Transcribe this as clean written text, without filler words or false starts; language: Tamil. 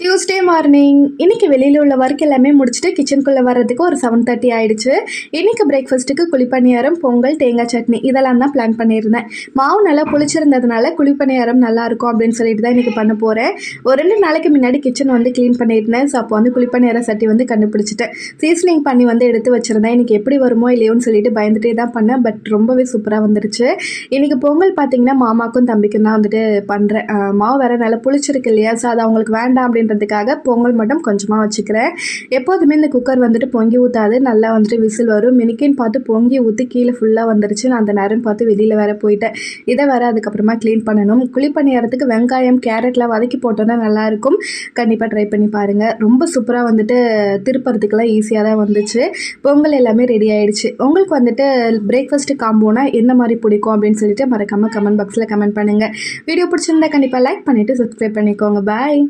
டியூஸ்டே மார்னிங் இன்றைக்கி வெளியில் உள்ள ஒர்க் எல்லாமே முடிச்சுட்டு கிச்சனுக்குள்ளே வர்றதுக்கு ஒரு 7:30 ஆகிடுச்சு. இன்றைக்கி பிரேக்ஃபாஸ்ட்டுக்கு குழிப்பணியாரம், பொங்கல், தேங்காய் சட்னி இதெல்லாம் தான் பிளான் பண்ணியிருந்தேன். மாவு நல்லா புளிச்சிருந்ததுனால குழிப்பணியாரம் நல்லாயிருக்கும் அப்படின்னு சொல்லிட்டு தான் இன்றைக்கி பண்ண போகிறேன். ஒரு 2 நாளைக்கு முன்னாடி கிச்சன் வந்து க்ளீன் பண்ணியிருந்தேன். ஸோ அப்போ வந்து குழிப்பணியார சட்டி வந்து கண்டுபிடிச்சிட்டேன். சீசனிங் பண்ணி வந்து எடுத்து வச்சுருந்தேன். இன்றைக்கி எப்படி வருமோ இல்லையோன்னு சொல்லிட்டு பயந்துகிட்டே தான் பண்ணேன். பட் ரொம்பவே சூப்பராக வந்துருச்சு. இன்றைக்கி பொங்கல் பார்த்திங்கன்னா மாமாக்கும் தம்பிக்கும் தான் வந்துட்டு பண்ணுறேன். மாவு வேறு நல்லா புளிச்சிருக்கு இல்லையா, ஸோ அது அவங்களுக்கு வேண்டாம் அப்படின்றதுக்காக பொங்கல் மட்டும் கொஞ்சமாக வச்சுக்கிறேன். எப்போதுமே இந்த குக்கர் வந்துட்டு பொங்கி ஊற்றாது, நல்லா வந்துட்டு விசில் வரும். மினிக்கின்னு பார்த்து பொங்கி ஊற்றி கீழே ஃபுல்லாக வந்துருச்சு. நான் அந்த நேரம் பார்த்து வெளியில் வேறு போயிட்டேன். இதை வேறு அதுக்கப்புறமா க்ளீன் பண்ணணும். குழிப்பணியாரத்துக்கு வெங்காயம் கேரட்லாம் வதக்கி போட்டோன்னா நல்லாயிருக்கும். கண்டிப்பாக ட்ரை பண்ணி பாருங்கள். ரொம்ப சூப்பராக வந்துட்டு திருப்பறதுக்கெல்லாம் ஈஸியாக தான் வந்துச்சு. பொங்கல் எல்லாமே ரெடி ஆகிடுச்சு. உங்களுக்கு வந்துட்டு பிரேக்ஃபாஸ்ட்டு காம்போனா எந்த மாதிரி பிடிக்கும் அப்படின்னு சொல்லிட்டு மறக்காமல் கமெண்ட் பாக்ஸில் கமெண்ட் பண்ணுங்கள். வீடியோ பிடிச்சிருந்தா கண்டிப்பாக லைக் பண்ணிவிட்டு சப்ஸ்கிரைப் பண்ணிக்கோங்க. பாய்.